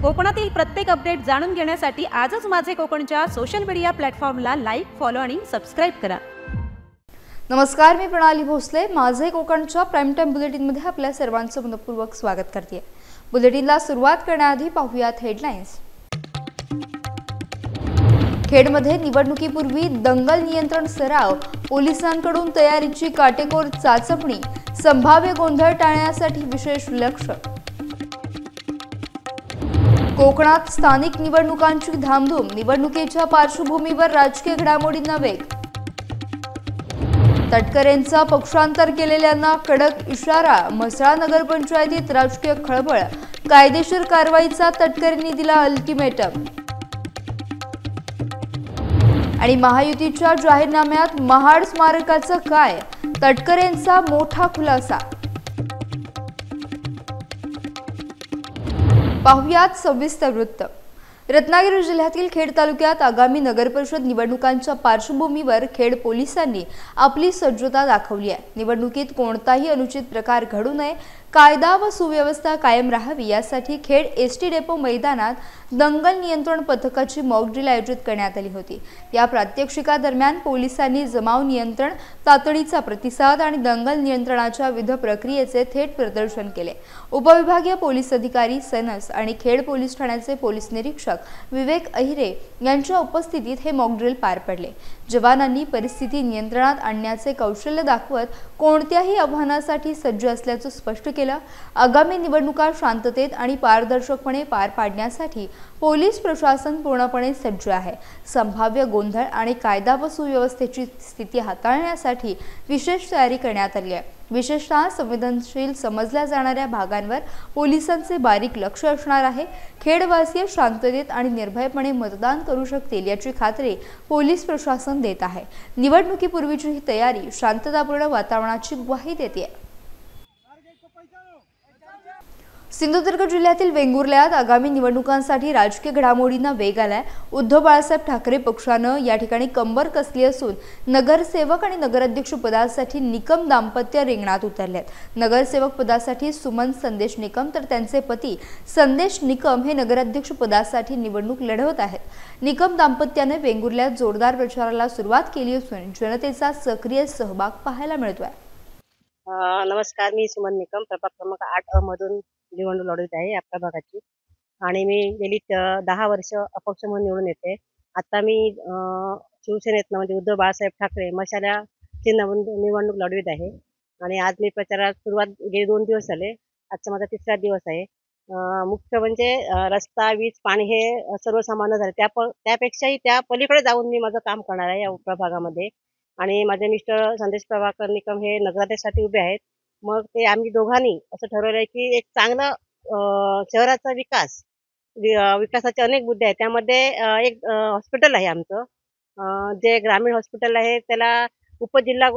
कोकणातील प्रत्येक अपडेट जाणून घेण्यासाठी आजच माझे कोकणच्या सोशल मीडिया प्लॅटफॉर्मला लाईक, फॉलो आणि सबस्क्राइब करा। नमस्कार, मी प्रणाली भोसले। माझे कोकणच्या प्राइम टाइम बुलेटिनमध्ये आपल्या सर्वांचं मनपूर्वक स्वागत करते। बुलेटिनला सुरुवात करण्याआधी पाहूयात हेडलाईन्स। खेडमध्ये निवडणुकीपूर्वी दंगल नियंत्रण सराव, पोलिसांकडून तयारीची काटेकोर चाचपणी, संभाव्य गोंधळ टाळण्यासाठी विशेष लक्ष। कोकणात स्थानिक निवडणुकांची धामधूम, निवडणुकीच्या पार्श्वभूमीवर राजकीय घडामोडींना वेग। तटकरेंचा पक्षांतर केलेल्यांना कडक इशारा, म्हसळा नगरपंचायतीत राजकीय खळबळ, कायदेशीर कारवाईचा तटकरेंनी दिला अल्टिमेटम। आणि महायुतीच्या जाहीरनाम्यात महाड स्मारकाचं काय, तटकरेंचा मोठा खुलासा। पाहुयात सविस्तर वृत्त। रत्नागिरी जिल्ह्यातील खेड तालुक्यात आगामी नगरपरिषद निवडणुकांच्या पार्श्वभूमीवर खेड पोलिसांनी आपली सज्जता दाखवली आहे। निवडणुकीत कोणताही अनुचित प्रकार घडू नये, कायदा व सुव्यवस्था कायम राहावी यासाठी खेड एसटी डेपो मैदानात दंगल नियंत्रण पथकाची मॉक ड्रिल आयोजित करण्यात आली होती। या प्रात्यक्षिकादरम्यान पोलिसांनी जमाव नियंत्रण, तातडीचा प्रतिसाद आणि दंगल नियंत्रणाच्या विविध प्रक्रियेचे थेट प्रदर्शन केले। उपविभागीय पोलीस अधिकारी सनस आणि खेड पोलीस ठाण्याचे पोलीस निरीक्षक विवेक अहिरे यांच्या उपस्थितीत हे मॉक ड्रिल पार पडले। जवानांनी परिस्थिती नियंत्रणात आणण्याचे कौशल्य दाखवत कोणत्याही आव्हानासाठी सज्ज असल्याचे स्पष्ट केले। आगामी निवडणुका शांततेत आणि पारदर्शकपणे पार पाडण्यासाठी पोलीस प्रशासन पूर्णपणे सज्ज आहे। संभाव्य गोंधळ आणि कायदा व सुव्यवस्थेची स्थिती हाताळण्यासाठी विशेष तयारी करण्यात आली आहे। विशेषतः संवेदनशील समजल्या जाणाऱ्या भागांवर पोलिसांचे बारीक लक्ष असणार आहे। खेडवासीय शांततेत आणि निर्भयपणे मतदान करू शकतील याची खात्री पोलीस प्रशासन देत आहे। निवडणुकीपूर्वीची ही तयारी शांततापूर्ण वातावरणाची ग्वाही देते। सिंधुदुर्ग जिल्ह्यातील वेंगुर्ल्यात आगामी निवडणुकांसाठी राजकीय घडामोडींना वेग आलाय। उद्धव बाळासाहेब ठाकरे पक्षानं या ठिकाणी कंबर कसली असून नगरसेवक आणि नगराध्यक्ष पदासाठी निकम दाम्पत्य रिंगणात उतरले आहेत। नगरसेवक पदासाठी सुमन संदेश निकम तर त्यांचे पती संदेश निकम हे नगराध्यक्ष पदासाठी निवडणूक लढवत आहेत। निकम दाम्पत्याने वेंगुर्ल्यात जोरदार प्रचाराला सुरुवात केली असून जनतेचा सक्रिय सहभाग पाहायला मिळतोय। नमस्कार, मी सुमन निकम, प्रभाग क्रमांक 8 मधून निवडणूक लढवत आहे आपल्या भागाची। आणि मी गेली 10 वर्ष अपक्ष म्हणून निवडून येते। आता मी शिवसेनेतनं म्हणजे उद्धव बाळासाहेब ठाकरे मशाल्या चिन्हावरून निवडणूक लढवित आहे। आणि आज मी प्रचारात सुरुवात गेली 2 दिवस झाले, आजचा माझा 3रा दिवस आहे। मुख्य म्हणजे रस्ता, वीज, पाणी हे सर्वसामान्य झाले, त्यापेक्षाही त्या पलीकडे जाऊन मी माझं काम करणार आहे या प्रभागामध्ये। आणि माझे मिस्टर संदेश प्रभाकर निकम हे नगराध्यक्षासाठी उभे आहेत। मग ते आम्ही दोघांनी असं ठरवलं आहे की एक चांगलं शहराचा विकासाचे अनेक मुद्दे आहेत। त्यामध्ये एक हॉस्पिटल आहे आमचं, जे ग्रामीण हॉस्पिटल आहे त्याला उपजिल्हा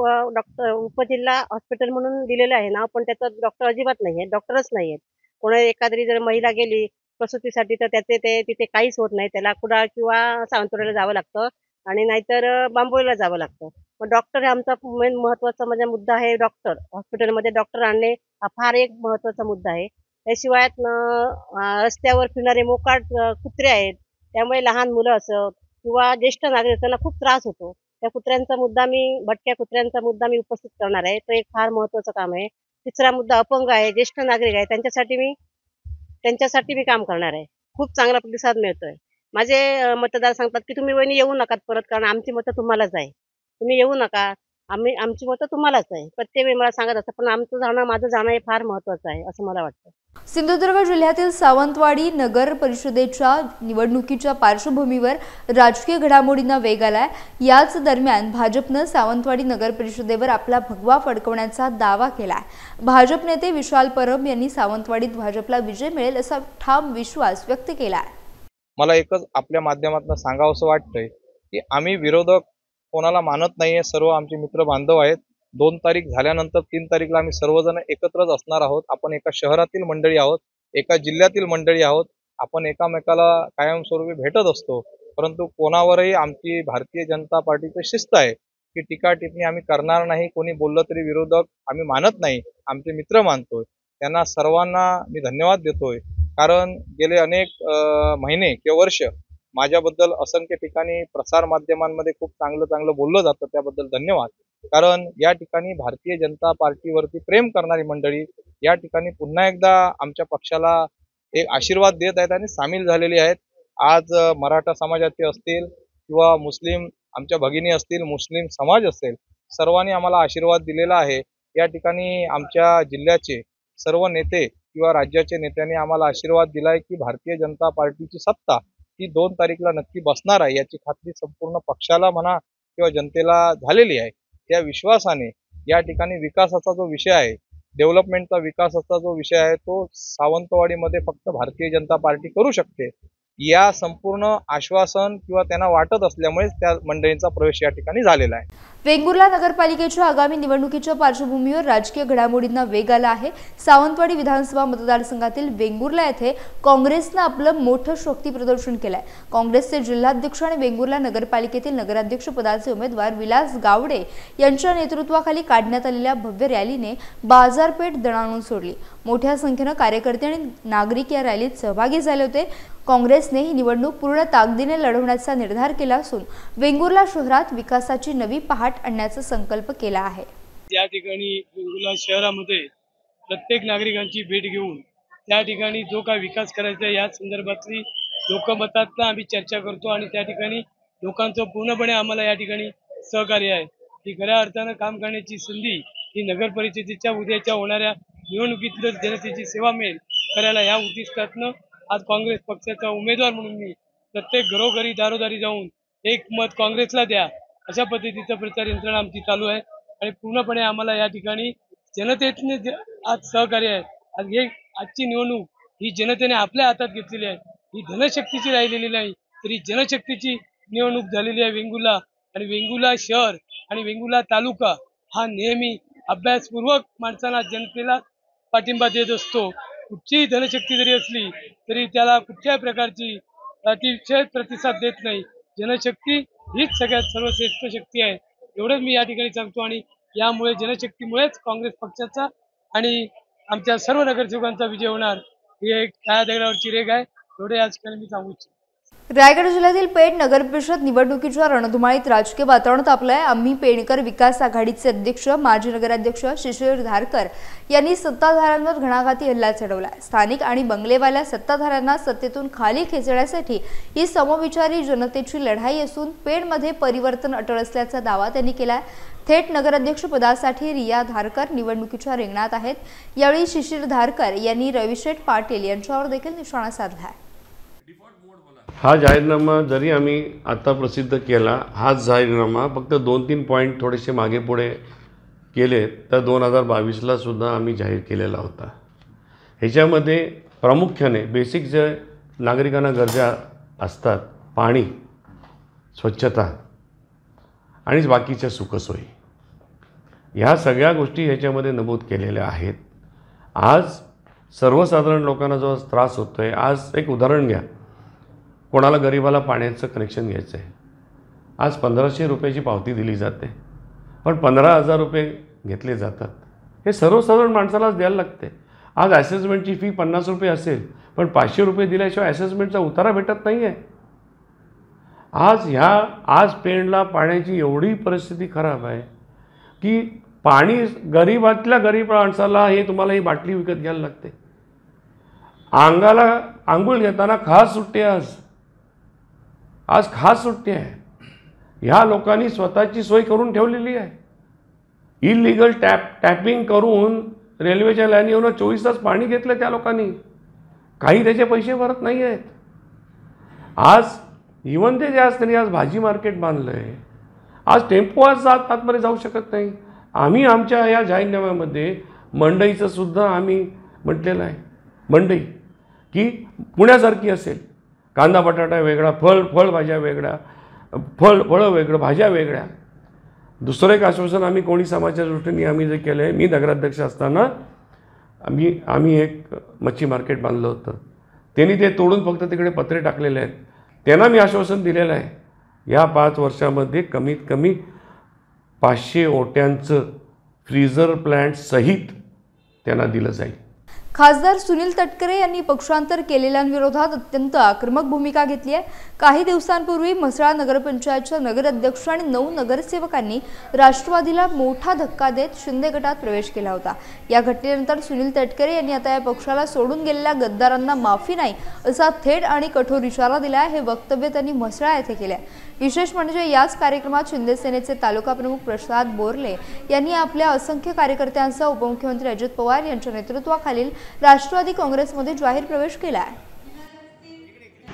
हॉस्पिटल म्हणून दिलेलं आहे नाव, पण त्याचं डॉक्टर अजिबात नाही आहे, डॉक्टरच नाही आहेत। कोणी एखादी जर महिला गेली प्रसूतीसाठी तर तिथे काहीच होत नाही, त्याला कुडाळ किंवा सावंतवाडीला जावं लागतं आणि नाहीतर बांबोलीला जावं लागतं। मग डॉक्टर हे आमचा मेन महत्वाचा म्हणजे मुद्दा आहे। डॉक्टर हॉस्पिटलमध्ये डॉक्टर आणणे हा फार एक महत्वाचा मुद्दा आहे। त्याशिवाय रस्त्यावर फिरणारे मोकाट कुत्रे आहेत, त्यामुळे लहान मुलं असो किंवा ज्येष्ठ नागरिक त्यांना खूप त्रास होतो। त्या भटक्या कुत्र्यांचा मुद्दा मी उपस्थित करणार आहे, तो एक फार महत्वाचं काम आहे। 3रा मुद्दा अपंग आहे, ज्येष्ठ नागरिक आहे, त्यांच्यासाठी मी काम करणार आहे। खूप चांगला प्रतिसाद मिळतोय। माझे मतदार सांगतात की तुम्ही वहिनी येऊ नका परत, कारण आमची मतं तुम्हालाच आहे, तुम्ही येऊ नका, आमची मतं तुम्हालाच आहे। प्रत्येक वेळी मला सांगत असतात, पण माझं जाणं हे फार महत्वाचं आहे असं मला वाटतं। सिंधुदुर्ग जिल्ह्यातील सावंतवाडी नगर परिषदेच्या निवडणुकीच्या पार्श्वभूमीवर राजकीय घडामोडींना वेग आलाय। याच दरम्यान भाजपनं सावंतवाडी नगर परिषदेवर आपला भगवा फडकवण्याचा दावा केलाय। भाजप नेते विशाल परब यांनी सावंतवाडीत भाजपला विजय मिळेल असा ठाम विश्वास व्यक्त केलाय। मला एकच आपल्या माध्यमातून सांगावंसं वाटतंय की आम्ही विरोधक कोणाला मानत नाहीये, सर्व आमचे मित्र बांधव आहेत। 2 तारीख झाल्यानंतर 3 तारीखला आम्ही सर्वजण एकत्रच असणार आहोत। आपण एका शहरातील मंडळी आहोत, एका जिल्ह्यातील मंडळी आहोत, आपण एकामेकाला कायमस्वरूपी भेटत असतो, परंतु कोणावरही आमची भारतीय जनता पार्टीची शिस्त आहे की टीका टिप्पणी आम्ही करणार नाही। कोणी बोललं तरी विरोधक आम्ही मानत नाही, आमचे मित्र मानतोय। त्यांना सर्वांना मी धन्यवाद देतोय कारण गेले अनेक महिने किंवा वर्ष माझ्याबद्दल असंख्य ठिकाणी प्रसार माध्यमांमध्ये खूप चांगलं बोललं जातं, त्याबद्दल धन्यवाद. कारण या ठिकाणी भारतीय जनता पार्टीवरती प्रेम करणारी मंडळी या ठिकाणी पुन्हा एकदा आमच्या पक्षाला एक आशीर्वाद देत आहेत आणि सामील झालेली आहेत. आज मराठा समाजाचे असतील किंवा मुस्लिम आमच्या भगिनी असतील, मुस्लिम समाज असेल, सर्वांनी आम्हाला आशीर्वाद दिलेला आहे. या ठिकाणी आमच्या जिल्ह्याचे सर्व नेते किंवा राज्याचे नेत्यांनी आम्हाला आशीर्वाद दिलाय की भारतीय जनता पार्टीची सत्ता ही 2 तारीखला नक्की बसणार आहे, याची खात्री संपूर्ण पक्षाला म्हणा किंवा जनतेला झालेली आहे. त्या विश्वासाने या ठिकाणी विकासाचा जो विषय आहे, डेव्हलपमेंटचा विकासाचा जो विषय आहे, तो सावंतवाडीमध्ये फक्त भारतीय जनता पार्टी करू शकते, या संपूर्ण आश्वासन किंवा त्यांना वाटत असल्यामुळे त्या मंडळींचा प्रवेश या ठिकाणी झालेला आहे. वेंगुर्ला नगरपालिकेच्या आगामी निवडणुकीच्या पार्श्वभूमीवर राजकीय घडामोडींना वेग आला आहे. सावंतवाडी विधानसभा मतदारसंघातील वेंगुर्ला येथे काँग्रेसने आपलं मोठं शक्ती प्रदर्शन केलंय. काँग्रेसचे जिल्हाध्यक्ष आणि वेंगुर्ला नगरपालिकेतील नगराध्यक्ष पदाचे उमेदवार विलास गावडे यांच्या नेतृत्वाखाली काढण्यात आलेल्या भव्य रॅलीने बाजारपेठ दणाणून सोडली. मोठ्या संख्येने कार्यकर्ते आणि नागरिक या रॅलीत सहभागी झाले होते. काँग्रेसने ही निवडणूक पूर्ण ताकदीने लढवण्याचा निर्धार केला असून वेंगुर्ला शहरात विकासाची नवी पहाट आणण्याचा संकल्प केला आहे. या ठिकाणी वेंगुर्ला शहरामध्ये प्रत्येक नागरिकांची भेट घेऊन त्या ठिकाणी जो काय विकास करायचा या संदर्भातली लोकमतातनं आम्ही चर्चा करतो आणि त्या ठिकाणी लोकांचं पूर्णपणे आम्हाला या ठिकाणी सहकार्य आहे की खऱ्या अर्थानं काम करण्याची संधी ही नगर परिषदेच्या उद्याच्या होणाऱ्या निवडणुकीत जनतेची सेवा मिळेल करायला या उद्दिष्टातनं आज काँग्रेस पक्षाचा उमेदवार म्हणून मी प्रत्येक घरोघरी दारोदारी जाऊन एक मत काँग्रेसला द्या अशा पद्धतीचा प्रचार यंत्रणा आमची चालू आहे आणि पूर्णपणे आम्हाला या ठिकाणी जनतेने आज सहकार्य आहे. आज हे आजची निवडणूक ही जनतेने आपल्या हातात घेतलेली आहे. ही धनशक्तीची राहिलेली नाही तर ही जनशक्तीची निवडणूक झालेली आहे. वेंगुर्ला आणि वेंगुर्ला शहर आणि वेंगुर्ला तालुका हा नेहमी अभ्यासपूर्वक माणसाला जनतेला पाठिंबा देत असतो. कुठचीही धनशक्ती जरी असली तरी त्याला कुठल्याही प्रकारची अतिशय प्रतिसाद देत नाही. जनशक्ती हीच सगळ्यात सर्वश्रेष्ठ शक्ती आहे एवढंच मी या ठिकाणी सांगतो आणि यामुळे जनशक्तीमुळेच काँग्रेस पक्षाचा आणि आमच्या सर्व नगरसेवकांचा विजय होणार ही एक काळ्या दगडावरची रेघ आहे एवढे आज मी सांगू इच्छितो. रायगड जिल्ह्यातील पेठ नगरपरिषद निवडणुकीच्या रणधुमाळीत राजकीय वातावरण तापलंय. आम्ही पेणकर विकास आघाडीचे अध्यक्ष माजी नगराध्यक्ष शिशिर धारकर यांनी सत्ताधाऱ्यांवर घणाघाती हल्ला चढवलाय. स्थानिक आणि बंगलेवाल्या सत्ताधाऱ्यांना सत्तेतून खाली खेचण्यासाठी ही समविचारी जनतेची लढाई असून पेठमध्ये परिवर्तन अटळ असल्याचा दावा त्यांनी केलाय. थेट नगराध्यक्ष पदासाठी रिया धारकर निवडणुकीच्या रिंगणात आहेत. यावेळी शिशिर धारकर यांनी रविशेठ पाटील यांच्यावर देखील निशाणा साधला. हा जाहीरनामा जरी आम्ही आता प्रसिद्ध केला, हाच जाहीरनामा फक्त 2-3 पॉईंट थोडेसे मागे पुढे केले तर 2022ला सुद्धा आम्ही जाहीर केलेला होता. ह्याच्यामध्ये प्रामुख्याने बेसिक जे नागरिकांना गरजा असतात, पाणी, स्वच्छता आणि बाकीच्या सुखसोयी, ह्या सगळ्या गोष्टी ह्याच्यामध्ये नमूद केलेल्या आहेत. आज सर्वसाधारण लोकांना जो त्रास होतो आहे, आज एक उदाहरण घ्या, कोणाला गरिबाला पाण्याचं कनेक्शन घ्यायचं आहे, आज 1500 रुपयाची पावती दिली जाते पण 15,000 रुपये घेतले जातात. हे सर्वसाधारण माणसालाच द्यायला लागते. आज ॲसेसमेंटची फी 50 रुपये असेल पण 500 रुपये दिल्याशिवाय ॲसेसमेंटचा उतारा भेटत नाही आहे. आज पेणला पाण्याची एवढी परिस्थिती खराब आहे की पाणी गरीबातल्या गरीब माणसाला हे तुम्हाला ही बाटली विकत घ्यायला लागते. अंगाला आंघोळ घेताना खास सुट्टी आज खास सुट्टी आहे. ह्या लोकांनी स्वतःची सोय करून ठेवलेली आहे. इलिगल टॅपिंग करून रेल्वेच्या लाईनीवरून 24 तास पाणी घेतलं त्या लोकांनी. काही त्याचे पैसे भरत नाही आहेत. आज इवन ते आज त्यांनी आज भाजी मार्केट बांधलं आहे. आज टेम्पो आज आतमध्ये जाऊ शकत नाही. आम्ही आमच्या या जाहीरनाम्यामध्ये मंडईचं सुद्धा आम्ही म्हटलेलं आहे. मंडई की पुण्यासारखी असेल, कांदा बटाटा वेगळा, फळभाज्या वेगळ्या, फळं वेगळं, भाज्या वेगळ्या. दुसरं एक आश्वासन आम्ही कोणी समाजाच्या दृष्टीने आम्ही जे केलं आहे, मी नगराध्यक्ष असताना आम्ही एक मच्छी मार्केट बांधलं होतं. त्यांनी ते तोडून फक्त तिकडे पत्रे टाकलेले आहेत. त्यांना मी आश्वासन दिलेलं आहे या 5 वर्षामध्ये कमीत कमी 500 ओट्यांचं फ्रीझर प्लांट सहित त्यांना दिलं जाईल. खासदार सुनील तटकरे यांनी पक्षांतर केलेल्यांविरोधात अत्यंत आक्रमक भूमिका घेतली आहे। काही दिवसांपूर्वी म्हसळा नगरपंचायतच्या नगराध्यक्ष आणि 9 नगरसेवकांनी राष्ट्रवादीला मोठा धक्का देत शिंदे गटात प्रवेश केला होता। या घटनेनंतर सुनील तटकरे यांनी आता या पक्षाला सोडून गेलेल्या गद्दारांना माफी नाही असा थेट आणि कठोर इशारा दिला आहे। हे वक्तव्य त्यांनी म्हसळा येथे केले आहे। विशेष म्हणजे याच कार्यक्रमात शिंदे सेनेचे तालुका प्रमुख प्रसाद बोरले यांनी आपल्या असंख्य कार्यकर्त्यांसह उपमुख्यमंत्री अजित पवार यांच्या नेतृत्वाखालील राष्ट्रवादी काँग्रेसमध्ये जाहीर प्रवेश केला आहे।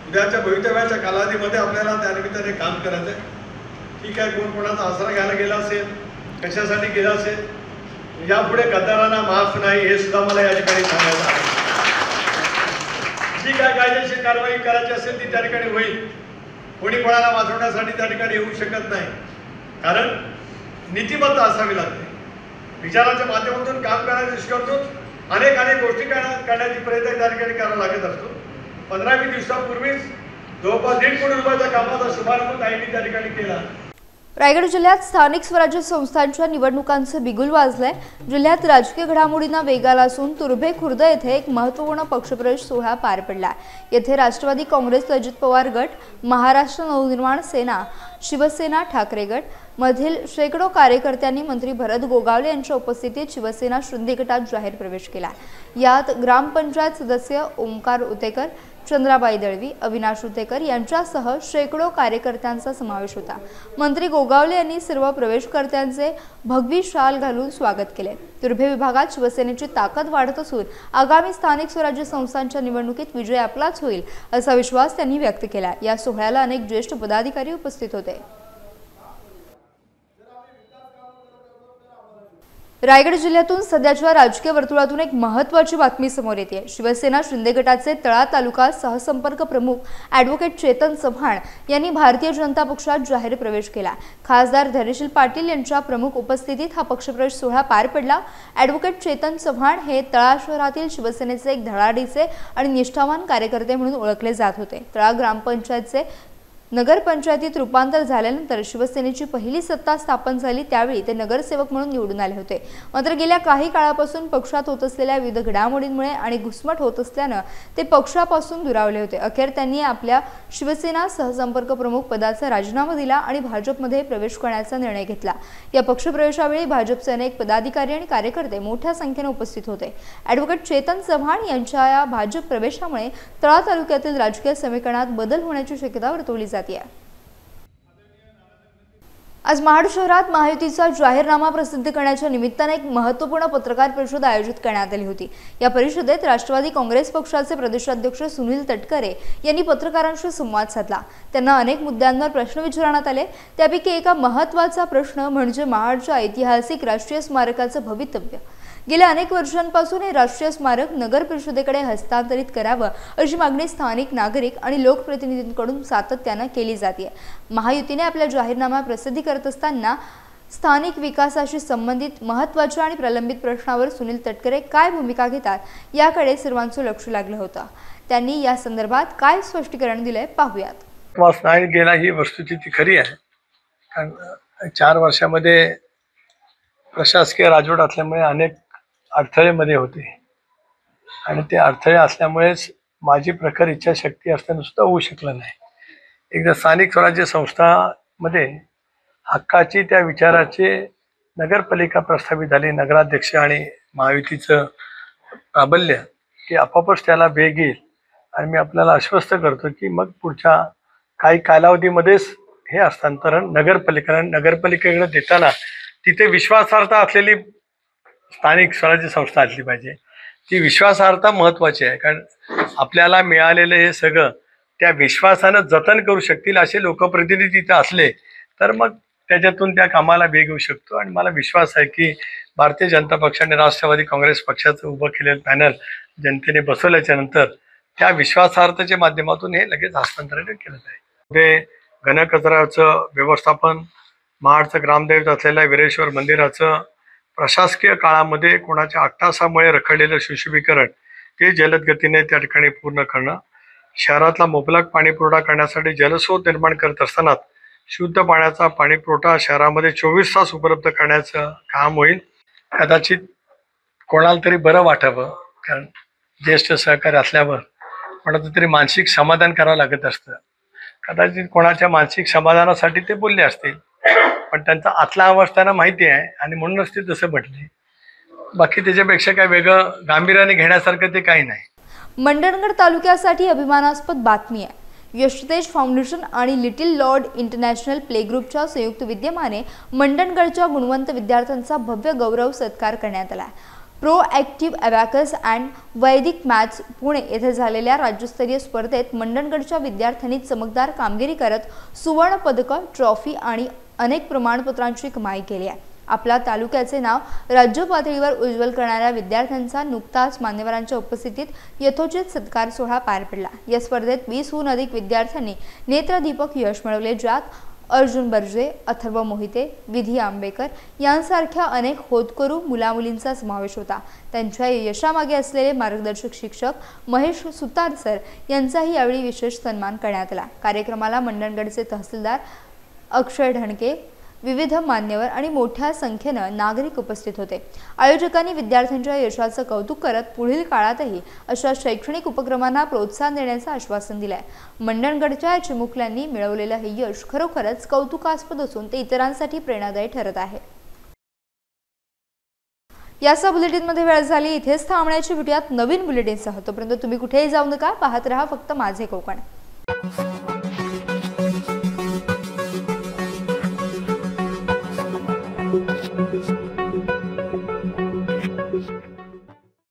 उद्याच्या भवितव्याच्या कालावधीमध्ये आपल्याला त्या निमित्ताने काम करायचं आहे। ठीक आहे, कोण कोणाचा आसरा घ्यायला गेला असेल, कशासाठी गेला असेल, यापुढे गद्दारांना माफ नाही हे सुद्धा मला या ठिकाणी सांगायचं आहे। जी काय कायदेशीर कारवाई करायची असेल ती त्या ठिकाणी होईल। कोणी कोणाला वाचवण्यासाठी त्या ठिकाणी येऊ शकत नाही, कारण नीतिबद्ध असावी लागते। विचाराच्या माध्यमातून काम करण्याच्या दृष्टिकोनातून अनेक गोष्टी करण्याची प्रयत्न त्या ठिकाणी करावा लागत असतो। 15-20 दिवसापूर्वीच जवळपास 1.5 कोटी रुपयाच्या कामाचा शुभारंभ ताईंनी त्या ठिकाणी केला। रायगड जिल्ह्यात स्थानिक स्वराज्य संस्थांच्या निवडणुकांचं बिगुल वाजलंय। जिल्ह्यात राजकीय घडामोडींना वेग आला असून तुर्भे खुर्द येथे एक महत्त्वपूर्ण पक्षप्रवेश सोहळा पार पडला। येथे राष्ट्रवादी काँग्रेस अजित पवार गट, महाराष्ट्र नवनिर्माण सेना, शिवसेना ठाकरे गट मधील शेकडो कार्यकर्त्यांनी मंत्री भरत गोगावले यांच्या उपस्थितीत शिवसेना शिंदे गटात जाहीर प्रवेश केला। यात ग्रामपंचायत सदस्य ओमकार उतेकर, चंद्राबाई दळवी, अविनाश उतेकर यांच्यासह शेकडो कार्यकर्त्यांचा समावेश होता। मंत्री गोगावले यांनी सर्व प्रवेशकर्त्यांचे भगवी शाल घालून स्वागत केले। तुर्भे विभागात शिवसेनेची ताकद वाढत असून आगामी स्थानिक स्वराज्य संस्थांच्या निवडणुकीत विजय आपलाच होईल असा विश्वास त्यांनी व्यक्त केला। या सोहळ्याला अनेक ज्येष्ठ पदाधिकारी उपस्थित होते। रायगड जिल्ह्यातून सध्याच्या राजकीय वर्तुळातून एक महत्त्वाची बातमी समोर येते। शिवसेना शिंदे गटाचे तळा तालुका सहसंपर्क प्रमुख ॲडव्होकेट चेतन चव्हाण यांनी भारतीय जनता पक्षात जाहीर प्रवेश केला। खासदार धैर्यशील पाटील यांच्या प्रमुख उपस्थितीत हा पक्षप्रवेश सोहळा पार पडला। ॲडव्होकेट चेतन चव्हाण हे तळा शहरातील शिवसेनेचे एक धडाडीचे आणि निष्ठावान कार्यकर्ते म्हणून ओळखले जात होते। तळा ग्रामपंचायतचे नगरपंचायतीत रूपांतर झाल्यानंतर शिवसेनेची पहिली सत्ता स्थापन झाली, त्यावेळी ते नगरसेवक म्हणून निवडून आले होते। मात्र गेल्या काही काळापासून पक्षात होत असलेल्या विविध घडामोडींमुळे आणि घुसमट होत असल्याने ते पक्षापासून दुरावले होते। अखेर त्यांनी आपल्या शिवसेना सहसंपर्क प्रमुख पदाचा राजीनामा दिला आणि भाजपमध्ये प्रवेश करण्याचा निर्णय घेतला। या पक्षप्रवेशावेळी भाजपचे अनेक पदाधिकारी आणि कार्यकर्ते मोठ्या संख्येने उपस्थित होते। ॲडव्होकेट चेतन चव्हाण यांच्या या भाजप प्रवेशामुळे तळा तालुक्यातील राजकीय समीकरणात बदल होण्याची शक्यता वर्तवली जाते। आज महाड शहरात महायुतीचा जाहीरनामा प्रसिद्ध करण्याच्या निमित्ताने एक महत्त्वपूर्ण पत्रकार परिषद आयोजित करण्यात आली होती। या परिषदेत राष्ट्रवादी काँग्रेस पक्षाचे प्रदेशाध्यक्ष सुनील तटकरे यांनी पत्रकारांशी संवाद साधला। त्यांना अनेक मुद्द्यांवर प्रश्न विचारण्यात आले। त्यापैकी एका महत्त्वाचा प्रश्न म्हणजे महाडच्या ऐतिहासिक राष्ट्रीय स्मारकाचं भवितव्य। गेल्या अनेक वर्षांपासून हे राष्ट्रीय स्मारक नगर परिषदेकडे हस्तांतरित करावं अशी मागणी स्थानिक नागरिक आणि लोकप्रतिनिधींकडून सातत्याने केली जाते। महायुतीने आपल्या जाहीरनामा प्रसिद्ध करत असताना स्थानिक विकासाशी संबंधित महत्त्वाच्या आणि प्रलंबित प्रश्नावर सुनील तटकरे काय भूमिका घेतात याकडे सर्वांचं लक्ष लागलं होतं। त्यांनी या संदर्भात काय स्पष्टीकरण दिलंय पाहूयात। नाही गेला ही वस्तुस्थिती खरी आहे, कारण 4 वर्षामध्ये प्रशासकीय राजवट असल्यामुळे अनेक अडथळेमध्ये होते आणि ते अडथळे असल्यामुळेच माझी प्रखर इच्छाशक्ती असताना सुद्धा होऊ शकलं नाही। एकदा स्थानिक स्वराज्य संस्थामध्ये हक्काची त्या विचाराचे नगरपालिका प्रस्थापित झाली, नगराध्यक्ष आणि महायुतीचं प्राबल्य की आपोआपच त्याला वेग येईल आणि मी आपल्याला आश्वस्त करतो की मग पुढच्या काही कालावधीमध्येच हे हस्तांतरण नगरपालिकेकडे देताना तिथे विश्वासार्हता असलेली स्थानिक स्वराज्य संस्था असली पाहिजे। ती विश्वासार्हता महत्त्वाची आहे, कारण आपल्याला मिळालेलं हे सगळं त्या विश्वासानं जतन करू शकतील असे लोकप्रतिनिधी तिथे असले तर मग त्याच्यातून त्या कामाला वेग येऊ शकतो। आणि मला विश्वास आहे की भारतीय जनता पक्षाने राष्ट्रवादी काँग्रेस पक्षाचं उभं केलेलं पॅनल जनतेने बसवल्याच्या नंतर त्या विश्वासार्हतेच्या माध्यमातून हे लगेच हस्तांतरण केलं जाईल। ते घनकचऱ्याचं व्यवस्थापन, महाडचं ग्रामदैवत असलेल्या वीरेश्वर मंदिराचं प्रशासकीय काळामध्ये कोणाच्या अट्टासामुळे रखडलेलं सुशोभीकरण ते जलद गतीने त्या ठिकाणी पूर्ण करणं, शहरातला मुबलक पाणी पुरवठा करण्यासाठी जलस्रोत निर्माण करत असताना शुद्ध पाण्याचा पाणी पुरवठा शहरामध्ये 24 तास उपलब्ध करण्याचं काम होईल। कदाचित कोणाला तरी बरं वाटावं, कारण ज्येष्ठ सहकारी असल्यावर कोणाचं तरी मानसिक समाधान करावं लागत असतं. कदाचित कोणाच्या मानसिक समाधानासाठी ते बोलले असतील, पण त्यांचा आतला आवाज त्यांना माहिती आहे आणि म्हणूनच ते तसं म्हटले. बाकी त्याच्यापेक्षा काय वेगळं गांभीर्याने घेण्यासारखं ते काही नाही. मंडणगड तालुक्यासाठी अभिमानास्पद बातमी आहे. यशतेज फाउंडेशन आणि लिटिल लॉर्ड इंटरनॅशनल प्ले ग्रुपच्या संयुक्त विद्यमाने मंडणगडच्या गुणवंत विद्यार्थ्यांचा भव्य गौरव सत्कार करण्यात आला. प्रो ॲक्टिव्ह अबॅकस अँड वैदिक मॅथ्स पुणे येथे झालेल्या राज्यस्तरीय स्पर्धेत मंडणगडच्या विद्यार्थ्यांनी चमकदार कामगिरी करत सुवर्ण पदक, ट्रॉफी आणि अनेक प्रमाणपत्रांची कमाई केली आहे. आपल्या तालुक्याचे नाव राज्य पातळीवर उज्ज्वल करणाऱ्या विद्यार्थ्यांचा नुकताच मान्यवरांच्या उपस्थितीत यथोचित सत्कार सोहळा पार पडला. या स्पर्धेत 20हून अधिक विद्यार्थ्यांनी नेत्रदीपक यश मिळवले, ज्यात अर्जुन बर्जे, अथर्व मोहिते, विधी आंबेकर यांसारख्या अनेक होतकरू मुलामुलींचा समावेश होता. त्यांच्या यशामागे असलेले मार्गदर्शक शिक्षक महेश सुतार सर यांचाही यावेळी विशेष सन्मान करण्यात आला. कार्यक्रमाला मंडणगडचे तहसीलदार अक्षय ढणके, विविध मान्यवर आणि मोठ्या संख्येनं नागरिक उपस्थित होते. आयोजकांनी विद्यार्थ्यांच्या यशाचं कौतुक करत पुढील काळातही अशा शैक्षणिक उपक्रमांना प्रोत्साहन देण्याचं आश्वासन दिलंय. मंडणगडच्या चिमुकल्यांनी मिळवलेलं हे यश खरोखरच कौतुकास्पद असून ते इतरांसाठी प्रेरणादायी ठरत आहे. याचा बुलेटिनमध्ये वेळ झाली. इथेच थांबण्याची भेटूयात नवीन बुलेटिनसह. तोपर्यंत तुम्ही कुठेही जाऊ नका, पाहत रहा फक्त माझे कोकण.